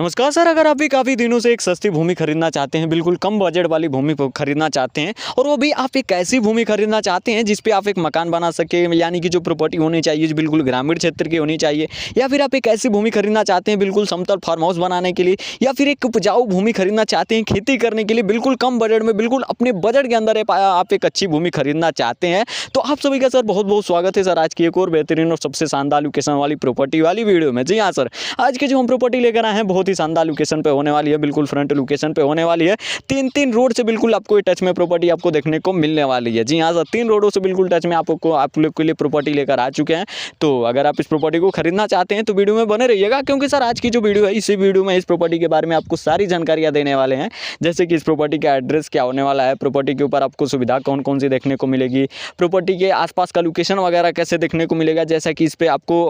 नमस्कार सर, अगर आप भी काफ़ी दिनों से एक सस्ती भूमि खरीदना चाहते हैं, बिल्कुल कम बजट वाली भूमि खरीदना चाहते हैं और वो भी आप एक ऐसी भूमि खरीदना चाहते हैं जिस पे आप एक मकान बना सके, यानी कि जो प्रॉपर्टी होनी चाहिए जो बिल्कुल ग्रामीण क्षेत्र की होनी चाहिए, या फिर आप एक ऐसी भूमि खरीदना चाहते हैं बिल्कुल समतल फार्म हाउस बनाने के लिए, या फिर एक उपजाऊ भूमि खरीदना चाहते हैं खेती करने के लिए बिल्कुल कम बजट में, बिल्कुल अपने बजट के अंदर आप एक अच्छी भूमि खरीदना चाहते हैं, तो आप सभी का सर बहुत बहुत स्वागत है सर आज की एक और बेहतरीन और सबसे शानदार लोकेशन वाली प्रॉपर्टी वाली वीडियो में। जी हाँ सर, आज की जो हम प्रॉपर्टी लेकर आए हैं बहुत ही शानदार लोकेशन पे होने वाली है, बिल्कुल फ्रंट लोकेशन पे होने वाली है। तीन रोड से बिल्कुल आपको टच में प्रॉपर्टी आपको देखने को मिलने वाली है। जी हाँ सर, 3 रोडों से बिल्कुल टच में आप लोग के लिए प्रॉपर्टी लेकर आ चुके हैं। तो अगर आप इस प्रॉपर्टी को खरीदना चाहते हैं तो वीडियो में बने रहिएगा, क्योंकि सर आज की जो वीडियो है इसी वीडियो में इस प्रॉपर्टी के बारे में आपको सारी जानकारियाँ देने वाले हैं, जैसे कि इस प्रॉपर्टी का एड्रेस क्या होने वाला है, प्रॉपर्टी के ऊपर आपको सुविधा कौन कौन सी देखने को मिलेगी, प्रॉपर्टी के आसपास का लोकेशन वगैरह कैसे देखने को मिलेगा, जैसा कि इस पर आपको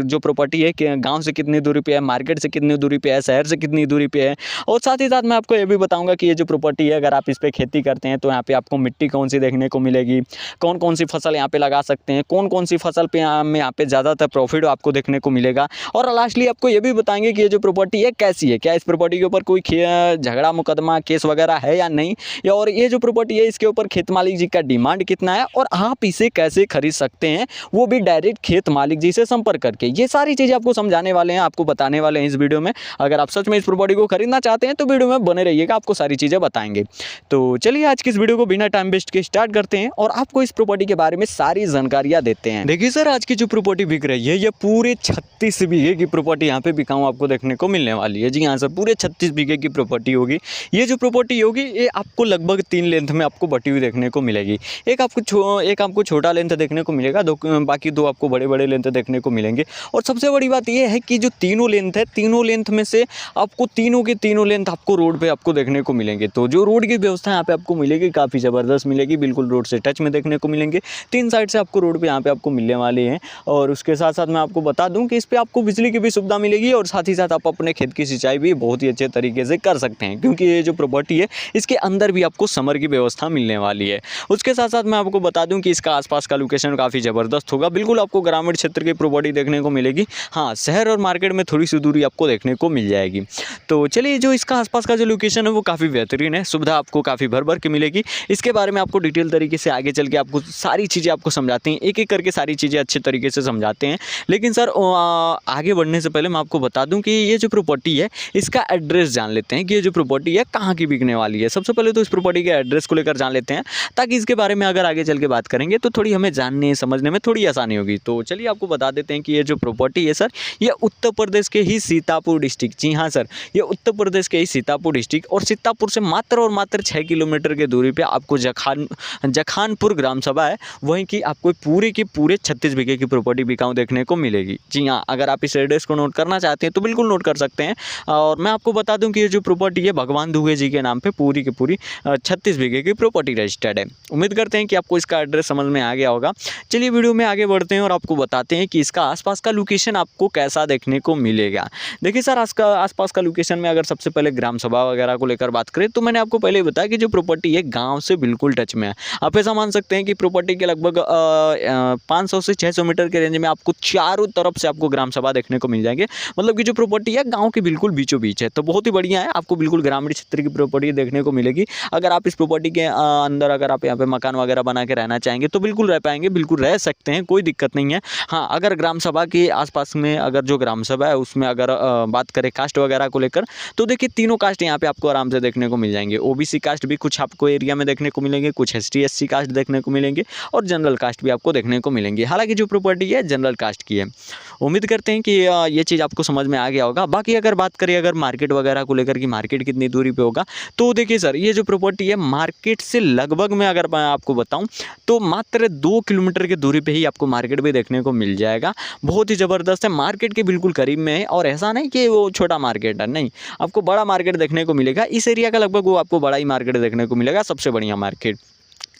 जो प्रॉपर्टी है कि गाँव से कितनी दूरी पे है, मार्केट से कितनी दूरी पे है, शहर से कितनी दूरी पे है, और साथ ही साथ मैं आपको ये भी बताऊंगा कि ये जो प्रॉपर्टी है अगर आप इस पे खेती करते हैं तो यहाँ पे आपको मिट्टी कौन सी देखने को मिलेगी, कौन कौन सी फसल यहाँ पे लगा सकते हैं, कौन कौन सी फसल पे यहाँ पे ज़्यादातर प्रॉफिट आपको देखने को मिलेगा, और लास्टली आपको ये भी बताएंगे कि ये जो प्रॉपर्टी है कैसी है, क्या इस प्रॉपर्टी के ऊपर कोई झगड़ा मुकदमा केस वगैरह है या नहीं, या और ये जो प्रॉपर्टी है इसके ऊपर खेत मालिक जी का डिमांड कितना है, और आप इसे कैसे खरीद सकते हैं वो भी डायरेक्ट खेत मालिक जी से संपर्क करके। ये सारी चीज़ें आपको समझाने वाले हैं, आपको बताने वाले हैं इस वीडियो में। अगर आप सच में इस प्रॉपर्टी को खरीदना चाहते हैं तो वीडियो में बने रहिएगा, आपको सारी चीज़ें बताएंगे। तो चलिए आज की इस वीडियो को बिना टाइम वेस्ट के स्टार्ट करते हैं और आपको इस प्रॉपर्टी के बारे में सारी जानकारियाँ देते हैं। देखिए सर, आज की जो प्रॉपर्टी बिक रही है ये पूरे 36 बीघे की प्रॉपर्टी यहाँ पे बिकाऊ आपको देखने को मिलने वाली है। जी हाँ सर, पूरे 36 बीघे की प्रॉपर्टी होगी। ये जो प्रॉपर्टी होगी ये आपको लगभग 3 लेंथ में आपको बटी हुई देखने को मिलेगी। एक आपको छोटा लेंथ देखने को मिलेगा, बाकी 2 आपको बड़े बड़े लेंथ देखने को मिलेंगे। और सबसे बड़ी बात यह है कि जो तीनों लेंथ है, तीनों लेंथ में से आपको तीनों के तीनों लेंथ आपको रोड पे आपको देखने को मिलेंगे। तो जो रोड की व्यवस्था यहाँ पे आपको मिलेगी काफ़ी ज़बरदस्त मिलेगी, बिल्कुल रोड से टच में देखने को मिलेंगे। 3 साइड से आपको रोड पे यहाँ पे आपको मिलने वाले हैं। और उसके साथ साथ मैं आपको बता दूं कि इस पर आपको बिजली की भी सुविधा मिलेगी, और साथ ही साथ आप अपने खेत की सिंचाई भी बहुत ही अच्छे तरीके से कर सकते हैं, क्योंकि ये जो प्रॉपर्टी है इसके अंदर भी आपको समर की व्यवस्था मिलने वाली है। उसके साथ साथ मैं आपको बता दूँ कि इसका आसपास का लोकेशन काफ़ी ज़बरदस्त होगा, बिल्कुल आपको ग्रामीण क्षेत्र की प्रॉपर्टी देखने को मिलेगी। हाँ, शहर और मार्केट में थोड़ी सी दूरी आपको देखने को मिल जाएगी। तो चलिए, जो इसका आसपास का जो लोकेशन है वो काफ़ी बेहतरीन है, सुविधा आपको काफ़ी भर के मिलेगी। इसके बारे में आपको डिटेल तरीके से आगे चल के आपको सारी चीज़ें आपको समझाते हैं, एक एक करके सारी चीज़ें अच्छे तरीके से समझाते हैं। लेकिन सर आगे बढ़ने से पहले मैं आपको बता दूं कि ये जो प्रॉपर्टी है इसका एड्रेस जान लेते हैं कि ये जो प्रॉपर्टी है कहाँ की बिकने वाली है। सबसे पहले तो इस प्रॉपर्टी के एड्रेस को लेकर जान लेते हैं, ताकि इसके बारे में अगर आगे चल के बात करेंगे तो थोड़ी हमें जानने समझने में थोड़ी आसानी होगी। तो चलिए आपको बता देते हैं कि ये जो प्रॉपर्टी है सर, ये उत्तर प्रदेश के ही सीतापुर डिस्ट्रिक्ट, जी हाँ सर, ये उत्तर प्रदेश के ही सीतापुर डिस्ट्रिक्ट, और सीतापुर से मात्र और मात्र 6 किलोमीटर की दूरी पे आपको जखानपुर ग्राम सभा है, वहीं की आपको पूरे के पूरे 36 बीघे की प्रॉपर्टी बिकाऊ देखने को मिलेगी। जी हाँ, अगर आप इस एड्रेस को नोट करना चाहते हैं तो बिल्कुल नोट कर सकते हैं। और मैं आपको बता दूं कि ये जो प्रॉपर्टी है भगवान दुबे जी के नाम पे पूरी की पूरी 36 बीघे की प्रॉपर्टी रजिस्टर्ड है। उम्मीद करते हैं कि आपको इसका एड्रेस समझ में आ गया होगा। चलिए वीडियो में आगे बढ़ते हैं और आपको बताते हैं कि इसका आसपास का लोकेशन आपको कैसा देखने को मिलेगा। देखिए सर, आसपास का लोकेशन में अगर सबसे पहले ग्राम सभा वगैरह को लेकर बात करें तो मैंने आपको पहले ही बताया कि जो प्रॉपर्टी है गाँव से बिल्कुल टच में है। आप ऐसा मान सकते हैं कि प्रॉपर्टी के लगभग 500 से 600 मीटर के रेंज में आपको चारों तरफ से आपको ग्राम सभा देखने को मिल जाएंगे। मतलब कि जो प्रॉपर्टी है गांव के बिल्कुल बीचों बीच है, तो बहुत ही बढ़िया है, आपको बिल्कुल ग्रामीण क्षेत्र की प्रॉपर्टी देखने को मिलेगी। अगर आप इस प्रॉपर्टी के अंदर अगर आप यहाँ पे मकान वगैरह बना के रहना चाहेंगे तो बिल्कुल रह पाएंगे, बिल्कुल रह सकते हैं, कोई दिक्कत नहीं है। हाँ, अगर ग्राम सभा के आसपास में अगर जो ग्राम सभा है उसमें अगर बात करें कास्ट वगैरह को लेकर, तो देखिए तीनों कास्ट यहाँ पे आपको आराम से देखने को मिल जाएंगे। ओबीसी कास्ट भी कुछ आपको एरिया में देखने को मिलेंगे, कुछ एसटी एससी कास्ट देखने को मिलेंगे, और जनरल कास्ट भी आपको देखने को मिलेंगे। हालांकि जो प्रॉपर्टी है जनरल कास्ट की है। उम्मीद करते हैं कि ये चीज़ आपको समझ में आ गया होगा। बाकी अगर बात करें अगर मार्केट वगैरह को लेकर कि मार्केट कितनी दूरी पे होगा, तो देखिए सर, ये जो प्रॉपर्टी है मार्केट से लगभग मैं अगर मैं आपको बताऊं तो मात्र 2 किलोमीटर की दूरी पे ही आपको मार्केट भी देखने को मिल जाएगा। बहुत ही ज़बरदस्त है, मार्केट के बिल्कुल करीब में है, और ऐसा नहीं कि वो छोटा मार्केट है, नहीं, आपको बड़ा मार्केट देखने को मिलेगा। इस एरिया का लगभग वो आपको बड़ा ही मार्केट देखने को मिलेगा, सबसे बढ़िया मार्केट।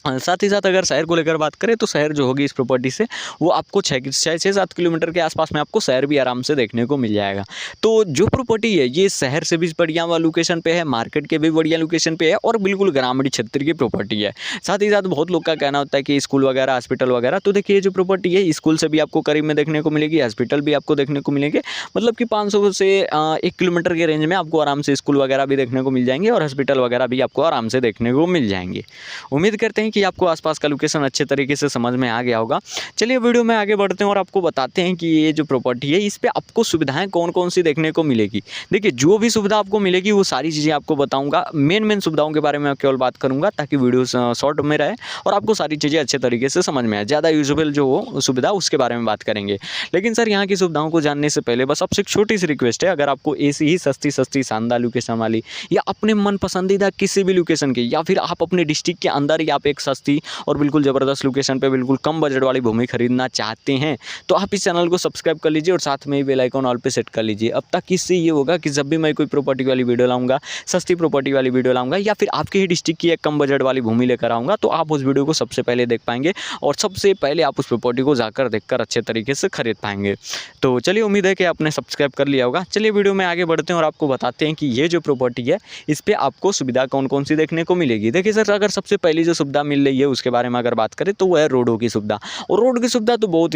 साथ ही साथ अगर शहर को लेकर बात करें तो शहर जो होगी इस प्रॉपर्टी से वो आपको 6-7 किलोमीटर के आसपास में आपको शहर भी आराम से देखने को मिल जाएगा। तो जो प्रॉपर्टी है ये शहर से भी बढ़िया लोकेशन पे है, मार्केट के भी बढ़िया लोकेशन पे है और बिल्कुल ग्रामीण क्षेत्र की प्रॉपर्टी है। साथ ही साथ बहुत लोग का कहना होता है कि स्कूल वगैरह, हॉस्पिटल वगैरह, तो देखिए जो प्रॉपर्टी है स्कूल से भी आपको करीब में देखने को मिलेगी, हॉस्पिटल भी आपको देखने को मिलेंगे। मतलब कि 500 से 1 किलोमीटर के रेंज में आपको आराम से स्कूल वगैरह भी देखने को मिल जाएंगे और हॉस्पिटल वगैरह भी आपको आराम से देखने को मिल जाएंगे। उम्मीद करते हैं कि आपको आसपास का लोकेशन अच्छे तरीके से समझ में आ गया होगा। चलिए वीडियो में आगे बढ़ते हैं और आपको बताते हैं कि ये जो प्रॉपर्टी है इस पे आपको सुविधाएं कौन कौन सी देखने को मिलेगी। देखिए जो भी सुविधा आपको मिलेगी वो सारी चीज़ें आपको बताऊंगा। मेन सुविधाओं के बारे में केवल बात करूंगा ताकि वीडियो शॉर्ट में रहे और आपको सारी चीज़ें अच्छे तरीके से समझ में आए। ज़्यादा यूजेबल जो हो सुविधा उसके बारे में बात करेंगे। लेकिन सर यहाँ की सुविधाओं को जानने से पहले बस आपसे एक छोटी सी रिक्वेस्ट है, अगर आपको ऐसी ही सस्ती शानदार लोकेशन वाली या अपने मन पसंदीदा किसी भी लोकेशन की या फिर आप अपने डिस्ट्रिक्ट के अंदर ही आप एक सस्ती और बिल्कुल ज़बरदस्त लोकेशन पे बिल्कुल कम बजट वाली भूमि खरीदना चाहते हैं तो आप इस चैनल को सब्सक्राइब कर लीजिए और साथ में ही बेल आइकन ऑल पे सेट कर लीजिए। अब तक इससे ये होगा कि जब भी मैं कोई प्रॉपर्टी वाली वीडियो लाऊंगा, सस्ती प्रॉपर्टी वाली वीडियो लाऊंगा या फिर आपके ही डिस्ट्रिक्ट की एक कम बजट वाली भूमि लेकर आऊँगा तो आप उस वीडियो को सबसे पहले देख पाएंगे और सबसे पहले आप उस प्रॉपर्टी को जाकर देखकर अच्छे तरीके से खरीद पाएंगे। तो चलिए उम्मीद है कि आपने सब्सक्राइब कर लिया होगा। चलिए वीडियो में आगे बढ़ते हैं और आपको बताते हैं कि ये जो प्रॉपर्टी है इस पर आपको सुविधा कौन कौन सी देखने को मिलेगी। देखिए सर, अगर सबसे पहली जो सुविधा मिल रही है उसके बारे में अगर बात करें तो वह है रोडों की सुविधा। और रोड की सुविधा तो बहुत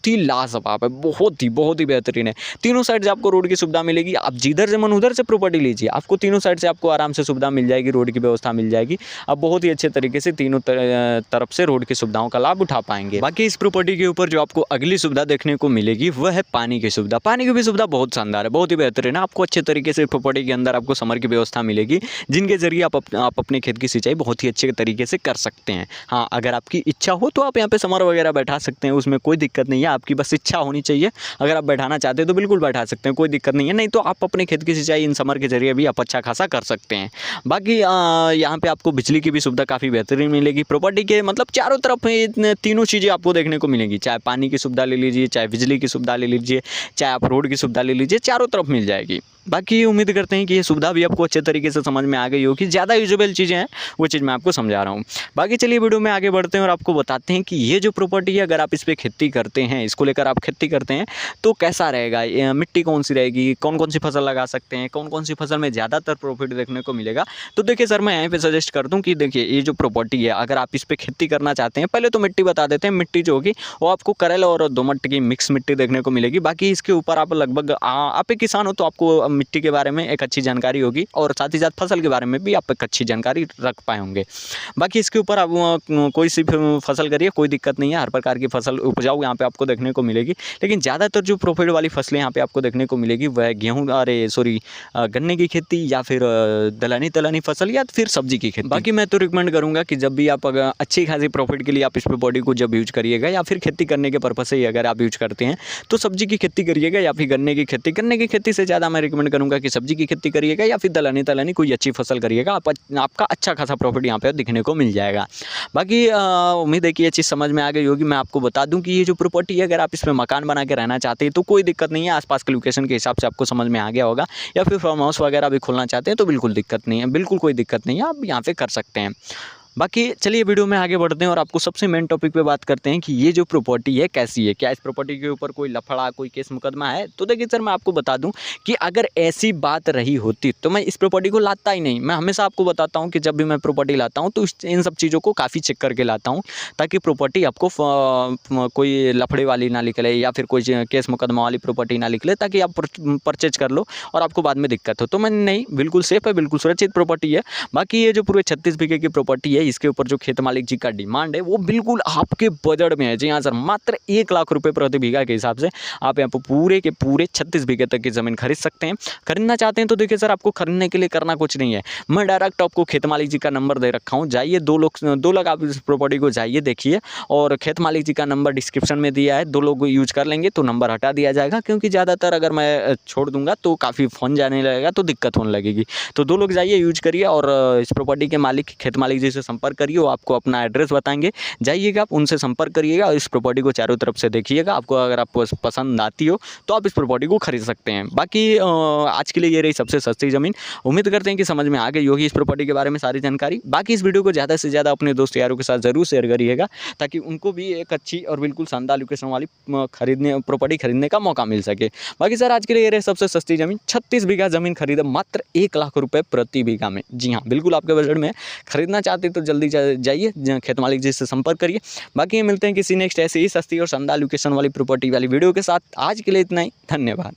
ही लाजवाब है, बहुत ही बेहतरीन है। तीनों साइड से आपको रोड की सुविधा मिलेगी। आप जिधर से मन उधर से प्रॉपर्टी लीजिए, आपको तीनों साइड से आपको आराम से सुविधा मिल जाएगी, रोड की व्यवस्था मिल जाएगी। आप बहुत ही अच्छे तरीके से तीनों तरफ से रोड की सुविधाओं का लाभ उठा पाएंगे। बाकी इस प्रॉपर्टी के ऊपर जो आपको अगली सुविधा देखने को मिलेगी वह है पानी की सुविधा। पानी की भी सुविधा बहुत शानदार है, बहुत ही बेहतरीन है। आपको अच्छे तरीके से प्रॉपर्टी के अंदर आपको समर की व्यवस्था मिलेगी जिनके जरिए आप अपने खेत की सिंचाई बहुत ही अच्छे तरीके से कर सकते हैं। हाँ, अगर आपकी इच्छा हो तो आप यहाँ पे समर वगैरह बैठा सकते हैं, उसमें कोई दिक्कत नहीं है। आपकी बस इच्छा होनी चाहिए। अगर आप बैठाना चाहते हैं तो बिल्कुल बैठा सकते हैं, कोई दिक्कत नहीं है। नहीं तो आप अपने खेत की सिंचाई इन समर के जरिए भी आप अच्छा खासा कर सकते हैं। बाकी यहाँ पे आपको बिजली की भी सुविधा काफ़ी बेहतरीन मिलेगी। प्रॉपर्टी के मतलब चारों तरफ तीनों चीज़ें आपको देखने को मिलेंगी। चाहे पानी की सुविधा ले लीजिए, चाहे बिजली की सुविधा ले लीजिए, चाहे आप रोड की सुविधा ले लीजिए, चारों तरफ मिल जाएगी। बाकी उम्मीद करते हैं कि ये सुविधा भी आपको अच्छे तरीके से समझ में आ गई होगी। ज़्यादा यूजेबल चीज़ें हैं वो चीज़ मैं आपको समझा रहा हूँ। बाकी चलिए वीडियो में आगे बढ़ते हैं और आपको बताते हैं कि ये जो प्रॉपर्टी है अगर आप इस पर खेती करते हैं, इसको लेकर आप खेती करते हैं तो कैसा रहेगा, मिट्टी कौन सी रहेगी, कौन कौन सी फसल लगा सकते हैं, कौन कौन सी फसल में ज़्यादातर प्रॉफिट देखने को मिलेगा। तो देखिए सर, मैं यहाँ पे सजेस्ट कर दूँ कि देखिए ये जो प्रॉपर्टी है अगर आप इस पर खेती करना चाहते हैं, पहले तो मिट्टी बता देते हैं। मिट्टी जो होगी वो आपको करेल और दोमट की मिक्स मिट्टी देखने को मिलेगी। बाकी इसके ऊपर आप लगभग आप एक किसान हो तो आपको मिट्टी के बारे में एक अच्छी जानकारी होगी और साथ ही साथ फसल के बारे में भी आप एक अच्छी जानकारी रख पाए होंगे। बाकी इसके ऊपर आप कोई सी फसल करिए, कोई दिक्कत नहीं है। हर प्रकार की फसल उपजाऊ यहाँ पे आपको देखने को मिलेगी। लेकिन ज़्यादातर जो प्रॉफिट वाली फसलें यहाँ पे आपको देखने को मिलेगी वह गन्ने की खेती या फिर दलहनी फसल या फिर सब्जी की खेती। बाकी मैं तो रिकमेंड करूँगा कि जब भी आप अगर अच्छी खासी प्रॉफिट के लिए आप इस प्रॉपर्टी को जब यूज करिएगा या फिर खेती करने के पर्पज से ही अगर आप यूज करते हैं तो सब्जी की खेती करिएगा या फिर गन्ने की खेती से ज़्यादा मैं रिकमेंड करूँगा कि सब्जी की खेती करिएगा या फिर दलहनी कोई अच्छी फसल करिएगा। आपका अच्छा खासा प्रॉफिट यहाँ पे दिखने को मिल जाएगा। बाकी उम्मीद है कि ये चीज़ समझ में आ गई होगी। मैं आपको बता दूं कि ये जो प्रॉपर्टी है अगर आप इसमें मकान बना के रहना चाहते हैं तो कोई दिक्कत नहीं है। आसपास के लोकेशन के हिसाब से आपको समझ में आ गया होगा। या फिर फार्म हाउस वगैरह भी खोलना चाहते हैं तो बिल्कुल दिक्कत नहीं है, बिल्कुल कोई दिक्कत नहीं है, आप यहाँ पे कर सकते हैं। बाकी चलिए वीडियो में आगे बढ़ते हैं और आपको सबसे मेन टॉपिक पे बात करते हैं कि ये जो प्रॉपर्टी है कैसी है, क्या इस प्रॉपर्टी के ऊपर कोई लफड़ा, कोई केस मुकदमा है। तो देखिए सर, मैं आपको बता दूं कि अगर ऐसी बात रही होती तो मैं इस प्रॉपर्टी को लाता ही नहीं। मैं हमेशा आपको बताता हूं कि जब भी मैं प्रॉपर्टी लाता हूं तो इन सब चीज़ों को काफ़ी चेक करके लाता हूँ ताकि प्रॉपर्टी आपको कोई लफड़े वाली ना निकले या फिर कोई केस मुकदमा वाली प्रॉपर्टी ना निकले, ताकि आप परचेज कर लो और आपको बाद में दिक्कत हो। तो मैंने नहीं, बिल्कुल सेफ है, बिल्कुल सुरक्षित प्रॉपर्टी है। बाकी ये जो पूरे 36 बीघे की प्रॉपर्टी है इसके ऊपर जो खेत मालिक जी का डिमांड है वो बिल्कुल आपके बजट में है। जी हाँ सर, मात्र 1 लाख रुपए प्रति बीघा के हिसाब से आप यहाँ पर पूरे के पूरे 36 बीघे तक की ज़मीन खरीद सकते हैं। खरीदना चाहते हैं तो देखिए सर, आपको खरीदने के लिए करना कुछ नहीं है। मैं डायरेक्ट आपको खेत मालिक जी का नंबर दे रखा हूँ, जाइए 2 लोग आप इस प्रॉपर्टी को जाइए देखिए, और खेत मालिक जी का नंबर डिस्क्रिप्शन में दिया है। 2 लोग यूज कर लेंगे तो नंबर हटा दिया जाएगा, क्योंकि ज़्यादातर अगर मैं छोड़ दूंगा तो काफ़ी फ़ोन जाने लगेगा तो दिक्कत होने लगेगी। तो 2 लोग जाइए, यूज करिए और इस प्रॉपर्टी के मालिक खेत मालिक जी से संपर्क करिए, वो आपको अपना एड्रेस बताएंगे, जाइएगा आप उनसे संपर्क करिएगा और इस प्रॉपर्टी को चारों तरफ से देखिएगा। आपको अगर आपको पसंद आती हो तो आप इस प्रॉपर्टी को खरीद सकते हैं। बाकी आज के लिए ये रही सबसे सस्ती ज़मीन। उम्मीद करते हैं कि समझ में आ गई होगी इस प्रॉपर्टी के बारे में सारी जानकारी। बाकी इस वीडियो को ज़्यादा से ज़्यादा अपने दोस्त यारों के साथ ज़रूर शेयर करिएगा, ताकि उनको भी एक अच्छी और बिल्कुल शानदार लोकेशन वाली प्रॉपर्टी खरीदने का मौका मिल सके। बाकी सर आज के लिए ये रहे सबसे सस्ती ज़मीन, 36 बीघा ज़मीन खरीदा मात्र 1 लाख रुपए प्रति बीघा में। जी हाँ, बिल्कुल आपके बजट में खरीदना चाहते तो जल्दी जाइए खेत मालिक जी से संपर्क करिए। बाकी मिलते हैं किसी नेक्स्ट ऐसी ही सस्ती और शानदार लोकेशन वाली प्रॉपर्टी वाली वीडियो के साथ। आज के लिए इतना ही, धन्यवाद।